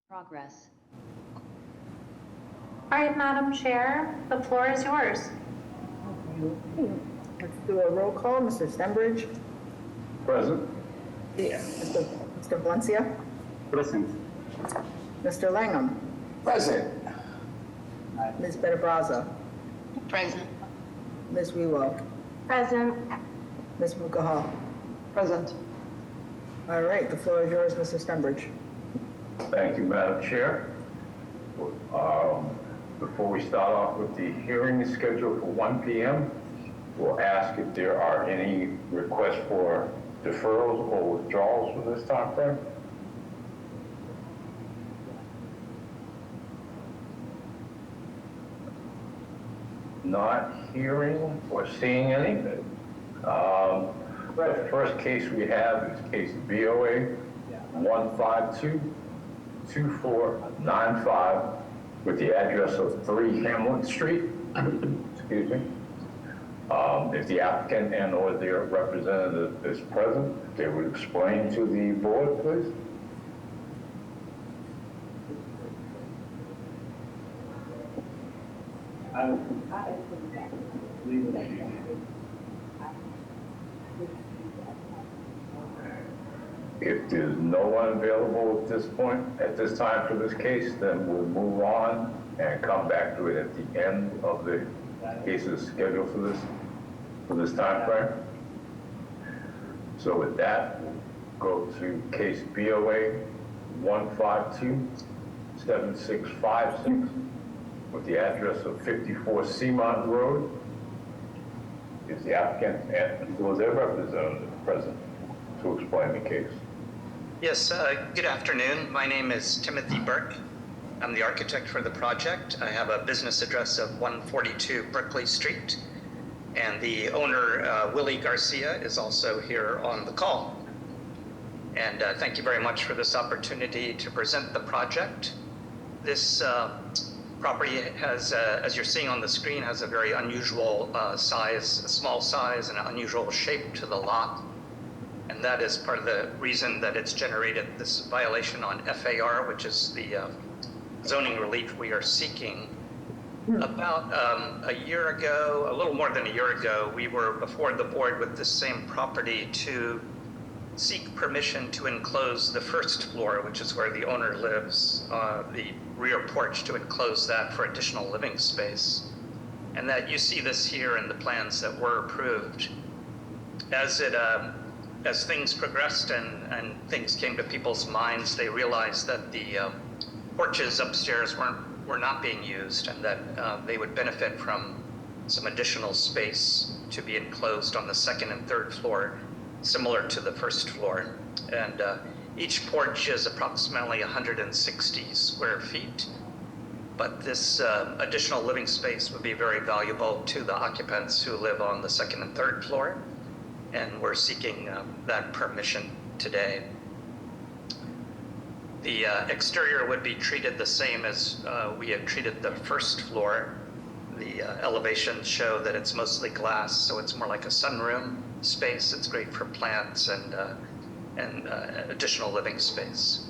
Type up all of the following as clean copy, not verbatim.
Progress. All right, Madam Chair, the floor is yours. Let's do a roll call. Mr. Stenbridge? Present. Mr. Valencia? Present. Mr. Langham? Present. Ms. Benabraza? Present. Ms. Wewell? Present. Ms. Mukahal? Present. All right, the floor is yours, Mr. Stenbridge. Thank you, Madam Chair. Before we start off with the hearing scheduled for 1 p.m., we'll ask if there are any requests for deferrals or withdrawals for this time frame. Not hearing or seeing any. The first case we have is case BOA 1522495 with the address of 3 Hamlin Street. Excuse me. If the applicant and or their representative is present, they would explain to the board, please. If there's no one available at this point, at this time for this case, then we'll move on and come back to it at the end of the cases scheduled for this time frame. So with that, we'll go to case BOA 1527656 with the address of 54 Seamont Road. Is the applicant and was their representative present to explain the case? Yes, good afternoon. My name is Timothy Burke. I'm the architect for the project. I have a business address of 142 Berkeley Street, and the owner, Willie Garcia, is also here on the call. And thank you very much for this opportunity to present the project. This property has, as you're seeing on the screen, has a very unusual size, a small size, and an unusual shape to the lot. And that is part of the reason that it's generated this violation on FAR, which is the zoning relief we are seeking. About a year ago, a little more than a year ago, we were before the board with this same property to seek permission to enclose the first floor, which is where the owner lives, the rear porch, to enclose that for additional living space. And that you see this here in the plans that were approved. As things progressed and things came to people's minds, they realized that the porches upstairs were not being used, and that they would benefit from some additional space to be enclosed on the second and third floor, similar to the first floor. And each porch is approximately 160 square feet, but this additional living space would be very valuable to the occupants who live on the second and third floor. And we're seeking that permission today. The exterior would be treated the same as we had treated the first floor. The elevations show that it's mostly glass, so it's more like a sunroom space. It's great for plants and additional living space.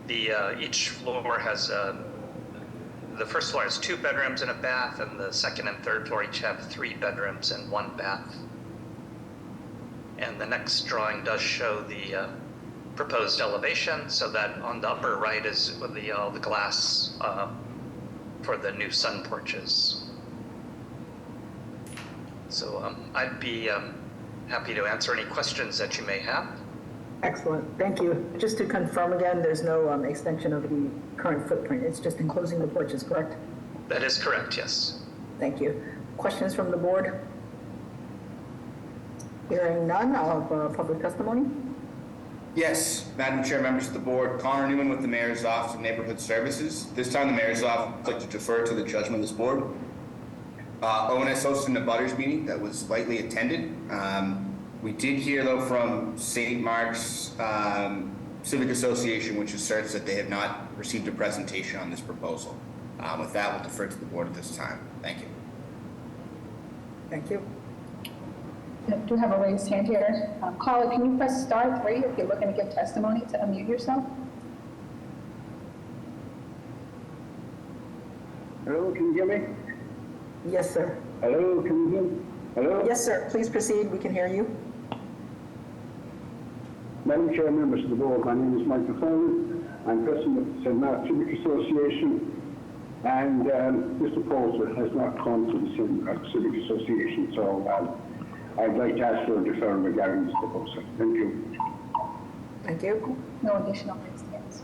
Each floor has, the first floor has 2 bedrooms and a bath, and the second and third floor each have 3 bedrooms and 1 bath. And the next drawing does show the proposed elevation, so that on the upper right is the glass for the new sun porches. So I'd be happy to answer any questions that you may have. Excellent, thank you. Just to confirm again, there's no extension of the current footprint. It's just enclosing the porches, correct? That is correct, yes. Thank you. Questions from the board? Hearing none, I'll have public testimony. Yes, Madam Chair, members of the board, Connor Newman with the Mayor's Office of Neighborhood Services. This time the Mayor's Office would like to defer to the judgment of this board. ONS hosted a butters meeting that was lightly attended. We did hear though from St. Mark's Civic Association, which asserts that they have not received a presentation on this proposal. With that, we'll defer to the board at this time. Thank you. Thank you. I do have a raised hand here. Caller, can you press *3 if you're looking to give testimony to unmute yourself? Hello, can you hear me? Yes, sir. Hello, can you hear me? Hello? Yes, sir. Please proceed. We can hear you. Madam Chair, members of the board, my name is Michael Coleman. I'm president of the St. Mark Civic Association, and this proposal has not come to the St. Mark Civic Association, so I'd like to ask for a deferral regarding this proposal. Thank you. Thank you. No additional raised hands.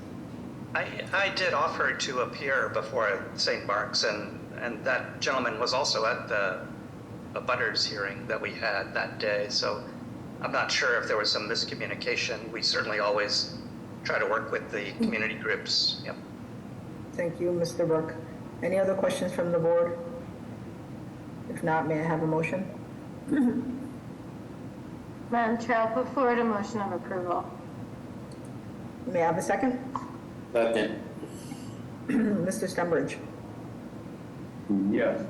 I did offer to appear before St. Mark's, and that gentleman was also at the butters hearing that we had that day, so I'm not sure if there was some miscommunication. We certainly always try to work with the community groups. Yep. Thank you, Mr. Burke. Any other questions from the board? If not, may I have a motion? Madam Chair, I'll put forward a motion of approval. May I have a second? Second. Mr. Stenbridge, Yes.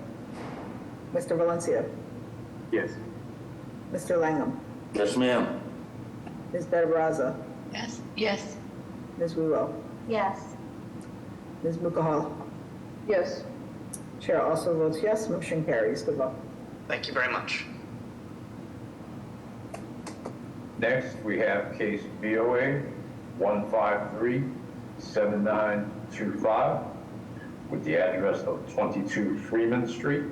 Mr. Valencia, Yes. Mr. Langham, Yes, ma'am. Ms. Benabraza, Yes. Yes. Ms. Rulo, Yes. Ms. Mukahal. Yes. Chair also votes yes. Motion carries. Good luck. Thank you very much. Next, we have case BOA 1537925 with the address of 22 Freeman Street.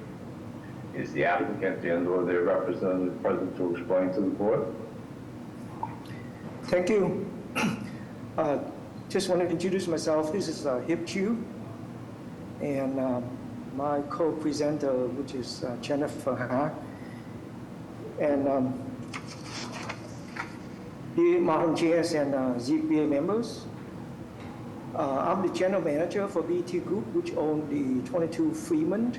Is the applicant and/or their representative present to explain to the board? Thank you. Just want to introduce myself. This is Hip Chu, and my co-presenter, which is Jennifer Ha. And dear Madam Chairs and ZBA members, I'm the general manager for BT Group, which own the 22 Freeman.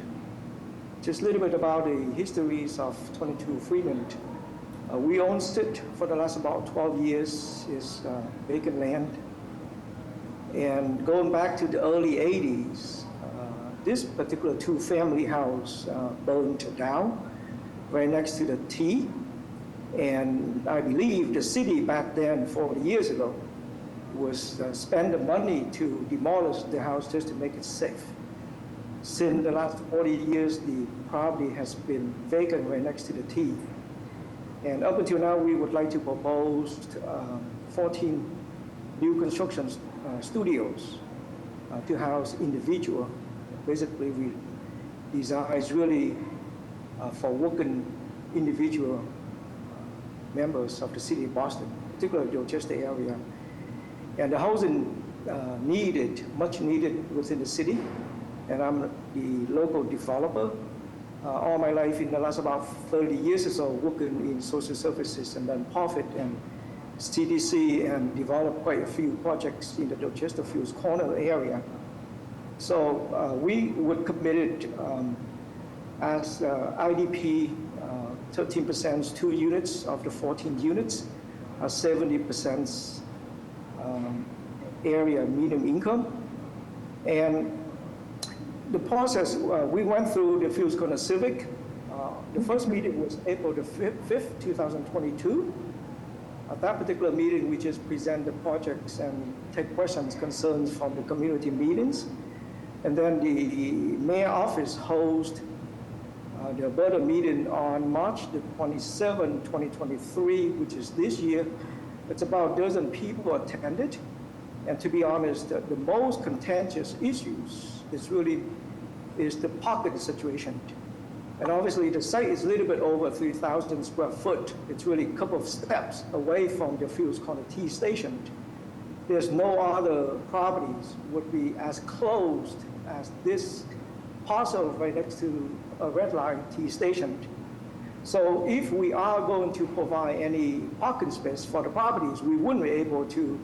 Just a little bit about the histories of 22 Freeman. We owned it for the last about 12 years. It's vacant land. And going back to the early 80s, this particular two-family house burned down right next to the T. And I believe the city back then, 40 years ago, was spend the money to demolish the house just to make it safe. Since the last 40 years, the property has been vacant right next to the T. And up until now, we would like to propose 14 new construction studios to house individual. Basically, we design is really for working individual members of the city of Boston, particularly the Dorchester area. And the housing much needed within the city. And I'm the local developer. All my life, in the last about 30 years or so, working in social services and nonprofit and CDC, and developed quite a few projects in the Dorchester Fields Corner area. So we would committed as IDP 13% 2 units of the 14 units, 70% area medium income. And the process, we went through the Fields Corner Civic. The first meeting was April the 5th, 2022. At that particular meeting, we just present the projects and take questions, concerns from the community meetings. And then the mayor office hosts the Alberta meeting on March the 27th, 2023, which is this year. It's about a dozen people attended. And to be honest, the most contentious issues is the parking situation. And obviously the site is a little bit over 3,000 square foot. It's really a couple of steps away from the Fields Corner T station. There's no other properties would be as closed as this parcel right next to a red line T station. So if we are going to provide any parking space for the properties, we wouldn't be able to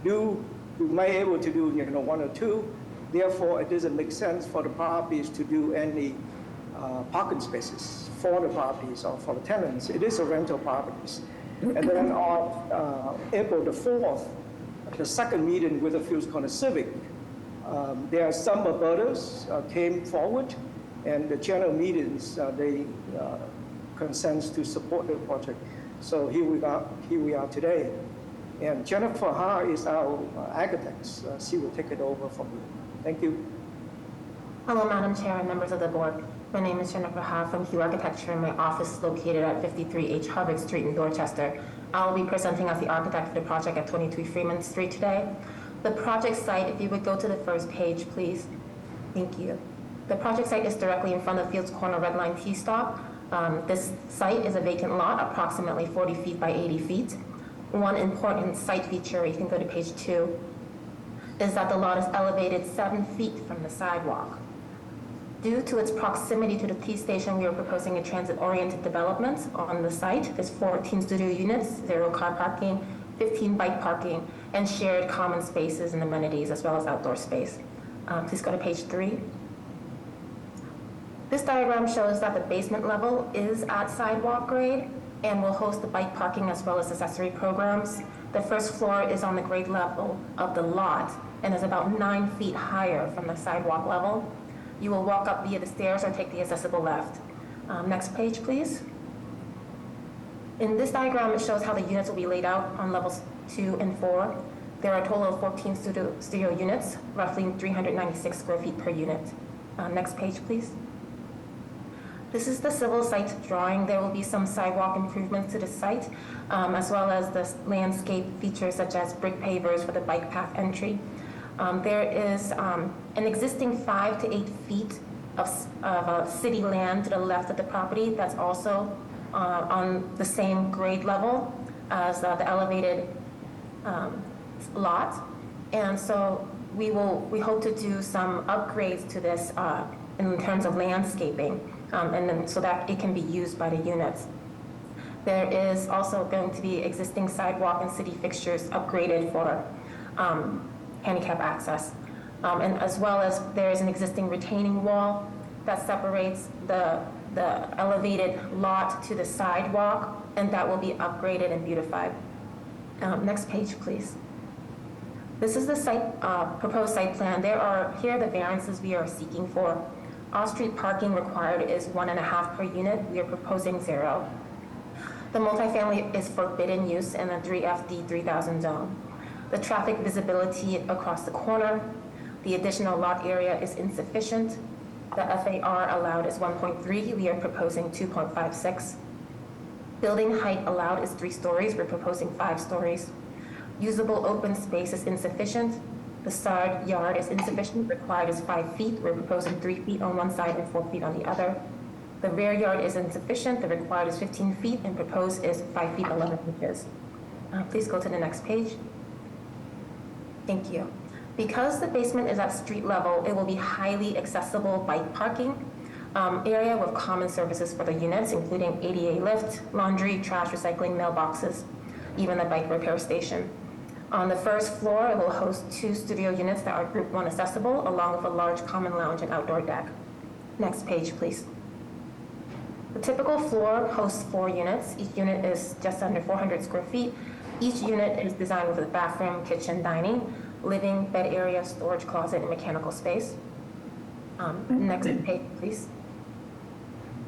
do, we may be able to do, one or two. Therefore, it doesn't make sense for the properties to do any parking spaces for the properties or for the tenants. It is a rental properties. And then on April the 4th, the second meeting with the Fields Corner Civic, there are some abutters came forward, and the general meetings, they consent to support the project. So here we are today. And Jennifer Ha is our architect. She will take it over from me. Thank you. Hello, Madam Chair and members of the board. My name is Jennifer Ha from Q Architecture, and my office is located at 53H Harvick Street in Dorchester. I'll be presenting as the architect for the project at 23 Freeman Street today. The project site, if you would go to the first page, please. Thank you. The project site is directly in front of Fields Corner Red Line T-stop. This site is a vacant lot, approximately 40 feet by 80 feet. One important site feature, you can go to page 2, is that the lot is elevated 7 feet from the sidewalk. Due to its proximity to the T-station, we are proposing a transit-oriented development on the site. There's 14 studio units, 0 car parking, 15 bike parking, and shared common spaces and amenities, as well as outdoor space. Please go to page 3. This diagram shows that the basement level is at sidewalk grade and will host the bike parking as well as accessory programs. The first floor is on the grade level of the lot and is about 9 feet higher from the sidewalk level. You will walk up via the stairs or take the accessible left. Next page, please. In this diagram, it shows how the units will be laid out on levels 2 and 4. There are a total of 14 studio units, roughly 396 square feet per unit. Next page, please. This is the civil site drawing. There will be some sidewalk improvements to the site, as well as the landscape features such as brick pavers for the bike path entry. There is an existing 5 to 8 feet of city land to the left of the property that's also on the same grade level as the elevated lot. And so we hope to do some upgrades to this in terms of landscaping, and then so that it can be used by the units. There is also going to be existing sidewalk and city fixtures upgraded for handicap access. And as well as there is an existing retaining wall that separates the elevated lot to the sidewalk, and that will be upgraded and beautified. Next page, please. This is the site, proposed site plan. Here are the variances we are seeking for. Off-street parking required is 1.5 per unit. We are proposing 0. The multifamily is forbidden use in a 3FD 3000 zone. The traffic visibility across the corner, the additional lot area is insufficient. The FAR allowed is 1.3, we are proposing 2.56. Building height allowed is 3 stories, we're proposing 5 stories. Usable open space is insufficient. The side yard is insufficient, required is 5 feet, we're proposing 3 feet on one side and 4 feet on the other. The rear yard is insufficient, the required is 15 feet, and proposed is 5 feet 11 inches. Please go to the next page. Thank you. Because the basement is at street level, it will be highly accessible bike parking area with common services for the units, including ADA lift, laundry, trash, recycling, mailboxes, even a bike repair station. On the first floor, it will host 2 studio units that are Group 1 accessible, along with a large common lounge and outdoor deck. Next page, please. The typical floor hosts 4 units. Each unit is just under 400 square feet. Each unit is designed with a bathroom, kitchen, dining, living, bed area, storage closet, and mechanical space. Next page, please.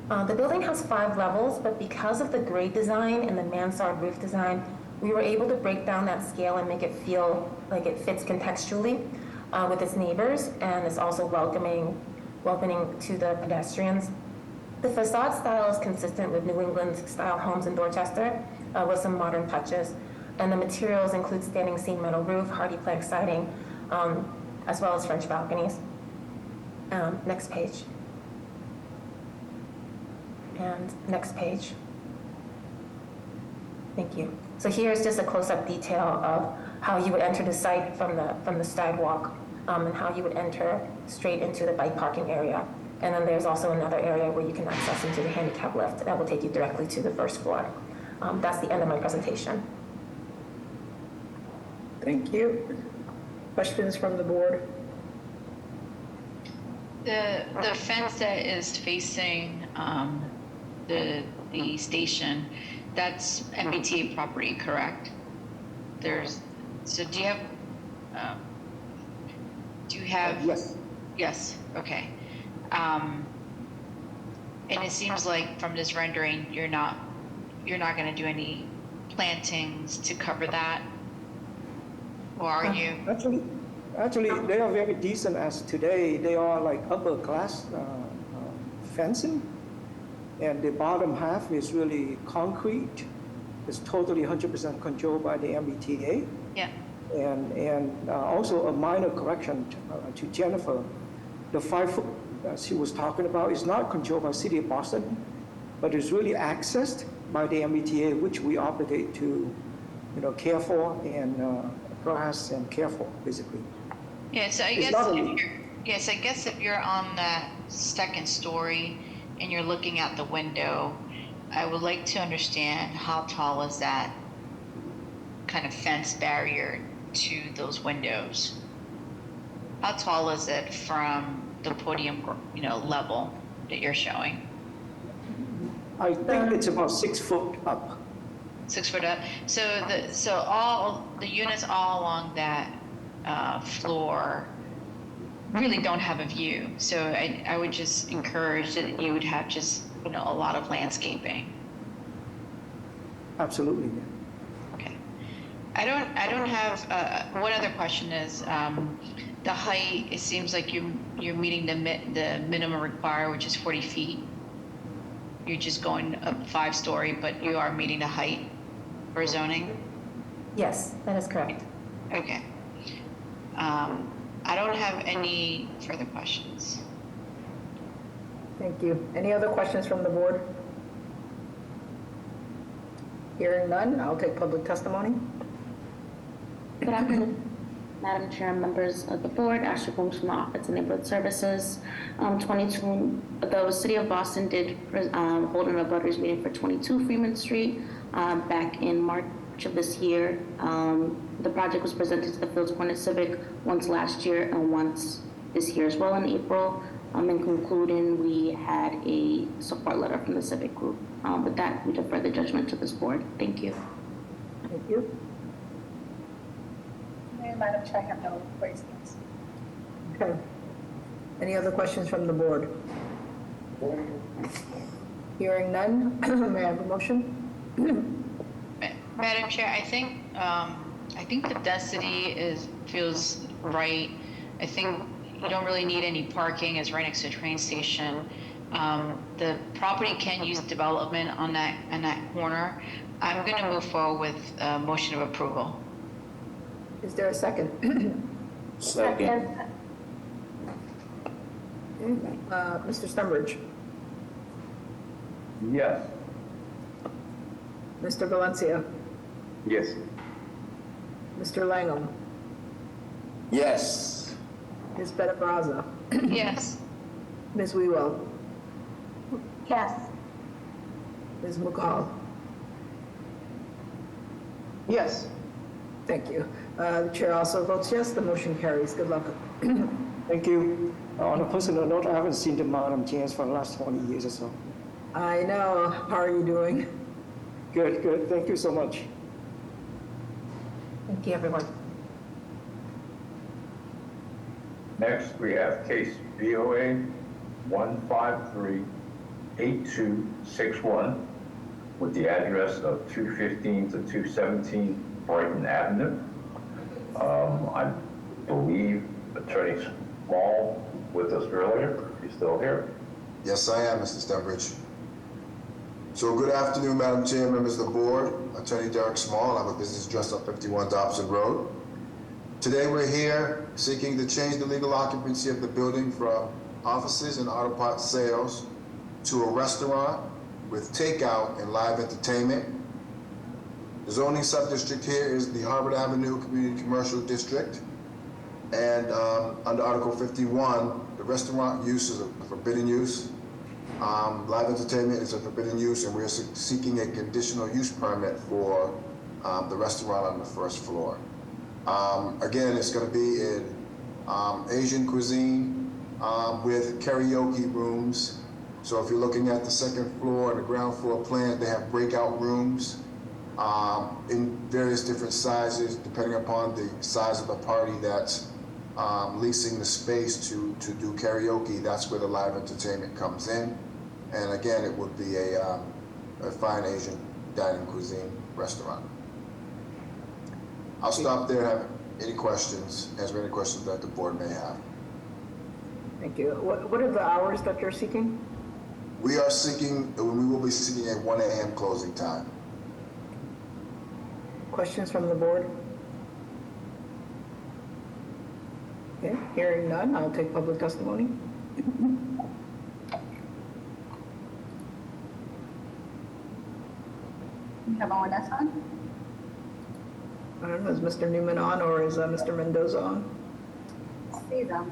The building has 5 levels, but because of the grade design and the mansard roof design, we were able to break down that scale and make it feel like it fits contextually with its neighbors, and is also welcoming to the pedestrians. The facade style is consistent with New England style homes in Dorchester with some modern touches. And the materials include standing seam metal roof, hardy plank siding, as well as French balconies. Next page. And next page. Thank you. So here's just a close-up detail of how you would enter the site from the sidewalk, and how you would enter straight into the bike parking area. And then there's also another area where you can access into the handicap lift that will take you directly to the first floor. That's the end of my presentation. Thank you. Questions from the board? The fence that is facing the station, that's MBTA property, correct? So do you have? Yes. Yes, okay. And it seems like from this rendering, you're not going to do any plantings to cover that, or are you? Actually, they are very decent as today. They are like upper class fencing, and the bottom half is really concrete. It's totally 100% controlled by the MBTA. Yeah. And also a minor correction to Jennifer, the 5 foot she was talking about is not controlled by City of Boston, but is really accessed by the MBTA, which we obligate to, care for and harass and care for, basically. Yeah, so I guess if you're on that second story and you're looking out the window, I would like to understand how tall is that kind of fence barrier to those windows? How tall is it from the podium, level that you're showing? I think it's about 6 foot up. 6 foot up. So all the units all along that floor really don't have a view. So I would just encourage that you would have just a lot of landscaping. Absolutely. Okay. I don't have one other question is the height. It seems like you're meeting the minimum required, which is 40 feet. You're just going up 5-story, but you are meeting the height for zoning. Yes, that is correct. Okay. I don't have any further questions. Thank you. Any other questions from the board? Hearing none, I'll take public testimony. Good afternoon, Madam Chair, members of the board. Ashley Holmes from the Office of Neighborhood Services. The City of Boston did hold an abutters meeting for 22 Freeman Street back in March of this year. The project was presented to the Fields Corner Civic once last year and once this year as well in April. In concluding, we had a support letter from the Civic group. With that, we defer the judgment to this board. Thank you. Thank you. Madam Chair, I have no raised hands. Okay. Any other questions from the board? Hearing none, may I have a motion? Madam Chair, I think the density feels right. I think you don't really need any parking. It's right next to a train station. The property can use development on that corner. I'm going to move forward with a motion of approval. Is there a second? Second. Mr. Stumbridge, Yes. Mr. Valencia, Yes. Mr. Langham, Yes. Ms. Benabraza, Yes. Ms. Wewell, Yes. Ms. McCall. Yes. Thank you. The chair also votes yes, the motion carries. Good luck. Thank you. On a personal note, I haven't seen the Madam Chairs for the last 20 years or so. I know. How are you doing? Good, good. Thank you so much. Thank you, everyone. Next, we have case VOA 1538261 with the address of 215 to 217 Brighton Avenue. I believe Attorney Small with us earlier. He's still here. Yes, I am, Mr. Stumbridge. So good afternoon, Madam Chair, members of the board. Attorney Derek Small. I have a business address on 51 Dobson Road. Today we're here seeking to change the legal occupancy of the building from offices and auto parts sales to a restaurant with takeout and live entertainment. The zoning sub-district here is the Harvard Avenue Community Commercial District. And under Article 51, the restaurant use is a forbidden use. Live entertainment is a forbidden use, and we're seeking a conditional use permit for the restaurant on the first floor. Again, it's going to be in Asian cuisine with karaoke rooms. So if you're looking at the second floor and the ground floor plan, they have breakout rooms in various different sizes, depending upon the size of the party that's leasing the space to do karaoke. That's where the live entertainment comes in. And again, it would be a fine Asian dining cuisine restaurant. I'll stop there. any questions, answer any questions that the board may have. Thank you. What are the hours that you're seeking? We will be seeking a 1 a.m. closing time. Questions from the board? Okay, hearing none, I'll take public testimony. We have ONS on? I don't know, is Mr. Newman on or is Mr. Mendoza on? See them.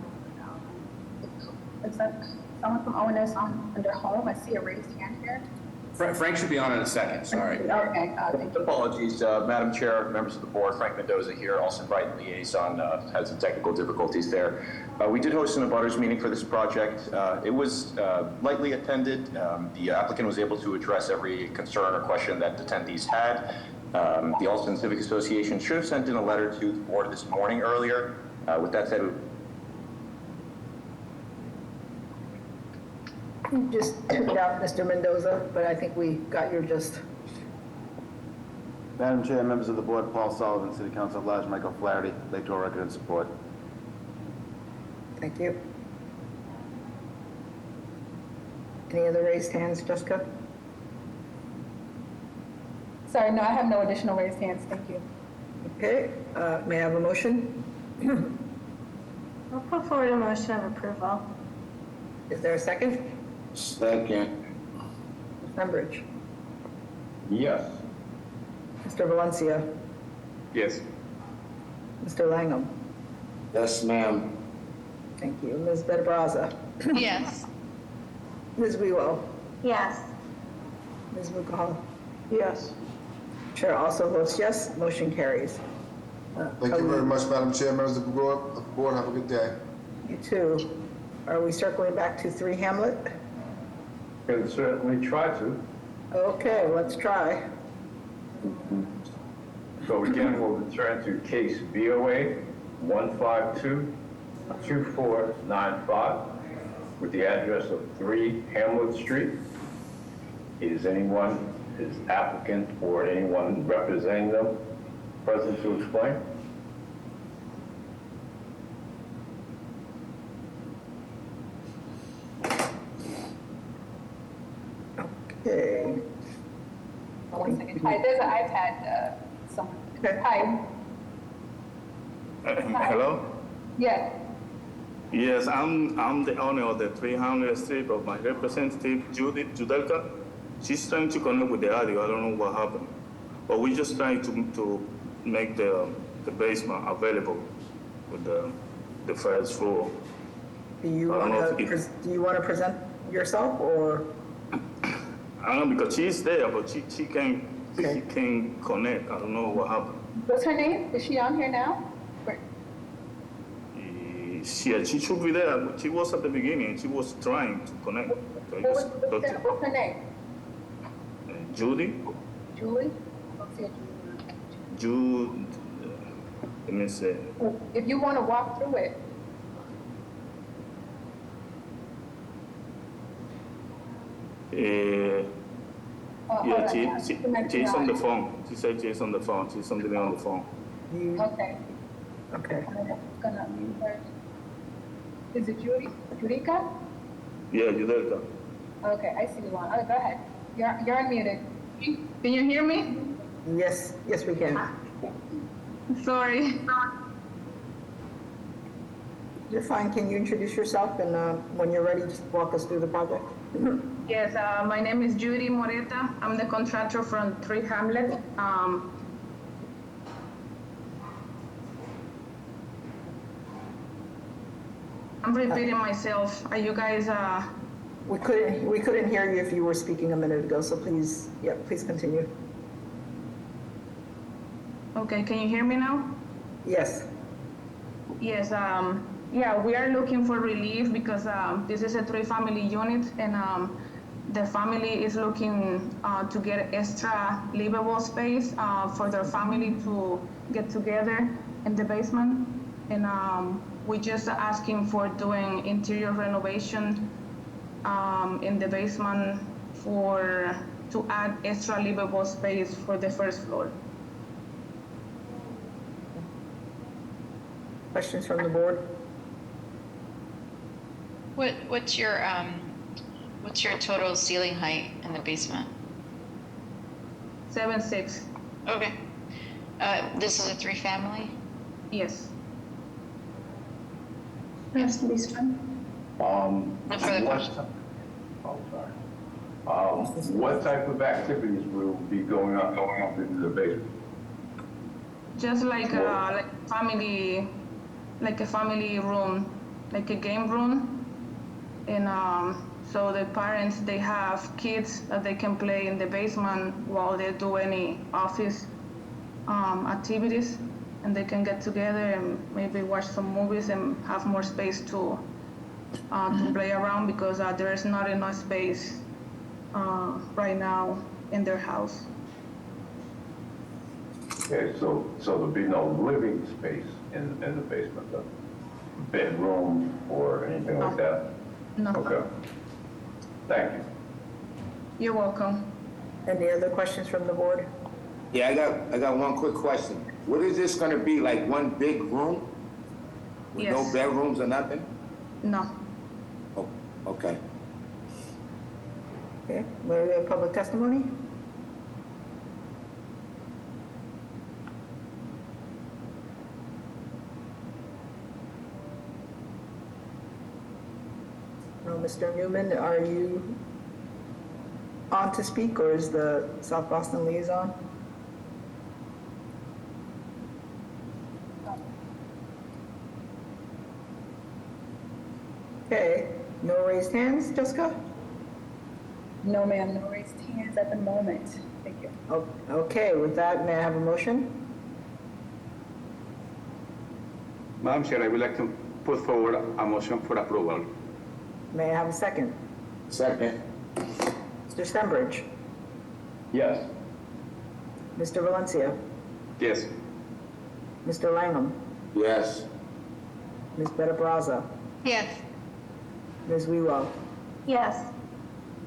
Is that someone from ONS on under home? I see a raised hand here. Frank should be on in a second, sorry. Okay, thank you. Apologies, Madam Chair, members of the board, Frank Mendoza here, Austin Brighton liaison, had some technical difficulties there. We did host an abutters meeting for this project. It was lightly attended. The applicant was able to address every concern or question that attendees had. The Austin Civic Association should have sent in a letter to the board this morning earlier. With that said, You just tuned out Mr. Mendoza, but I think we got your gist. Madam Chair, members of the board, Paul Sullivan, City Council at Large, Michael Flaherty, Lake Shore Record and Support. Thank you. Any other raised hands, Jessica? Sorry, no, I have no additional raised hands. Thank you. Okay, may I have a motion? I'll put forward a motion of approval. Is there a second? Second. Ms. Membridge? Yes. Mr. Valencia? Yes. Mr. Langham? Yes, ma'am. Thank you. Ms. Benabraza? Yes. Ms. Wewell? Yes. Ms. Mukahal? Yes. Chair also votes yes, motion carries. Thank you very much, Madam Chair, members of the board. Have a good day. You too. Are we circling back to 3 Hamlet? Can certainly try to. Okay, let's try. So again, we'll return to case BOA 152-2495 with the address of 3 Hamlet Street. Is applicant or anyone representing them present to explain? Okay. One second. Hi, there's an iPad. Someone. Hi. Hello? Yes. Yes, I'm the owner of the 300 Street, but my representative, Judith Judelka, she's trying to connect with the audio. I don't know what happened. But we're just trying to make the basement available with the first floor. Do you want to present yourself or? I don't know, because she's there, but she can't connect. I don't know what happened. What's her name? Is she on here now? She should be there. She was at the beginning. She was trying to connect. So What's her name? Judy? Julie? Let's see Jude. Let me see. if you want to walk through it. Yeah, she's on the phone. She said she's on the phone. She's something on the phone. Okay. Okay. I'm gonna mute her. Is it Jurica? Yeah, Judelka. Okay, I see you on. Oh, go ahead. You're unmuted. Can you hear me? Yes, we can. Sorry. You're fine. Can you introduce yourself and when you're ready, just walk us through the project? Yes, my name is Judy Moreta. I'm the contractor from 3 Hamlet. I'm repeating myself. Are you guys? We couldn't hear you if you were speaking a minute ago. So please continue. Okay, can you hear me now? Yes. Yes. Yeah, we are looking for relief because this is a 3-family unit, and the family is looking to get extra livable space for their family to get together in the basement, and we're just asking for doing interior renovation in the basement to add extra livable space for the first floor. Questions from the board? What's your total ceiling height in the basement? 7'6". Okay. This is a 3-family? Yes. Yes, Lisa. No further what- questions. Oh, sorry. What type of activities will be going up into the basement? Just like a family room, like a game room, and so the parents, they have kids that they can play in the basement while they do any office activities, and they can get together and maybe watch some movies and have more space to play around, because there is not enough space right now in their house. Okay, so there'll be no living space in the basement, though? Bedroom or anything like that? No. Okay. Thank you. You're welcome. Any other questions from the board? Yeah, I got one quick question. What is this gonna be, like one big room? With no Yes. bedrooms or nothing? No. Oh, okay. Okay, will we have public testimony? No, Mr. Newman, are you on to speak, or is the South Boston liaison? Okay, no raised hands, Jessica? No, ma'am, no raised hands at the moment. Thank you. Okay, with that, may I have a motion? Madam Chair, I would like to put forward a motion for approval. May I have a second? Second. Mr. Stenbridge? Yes. Mr. Valencia? Yes. Mr. Langham? Yes. Ms. Betta-Braza? Yes. Ms. Wewell? Yes.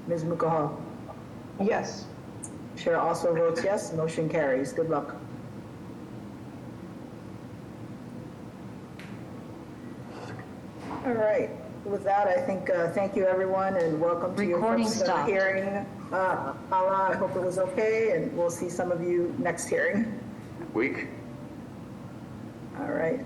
Ms. Mukahal? Yes. Chair also votes yes, motion carries. Good luck. All right, with that, I think, thank you everyone and welcome to your Recording first stopped. hearing. Allah, I hope it was okay, and we'll see some of you next hearing. Week. All right.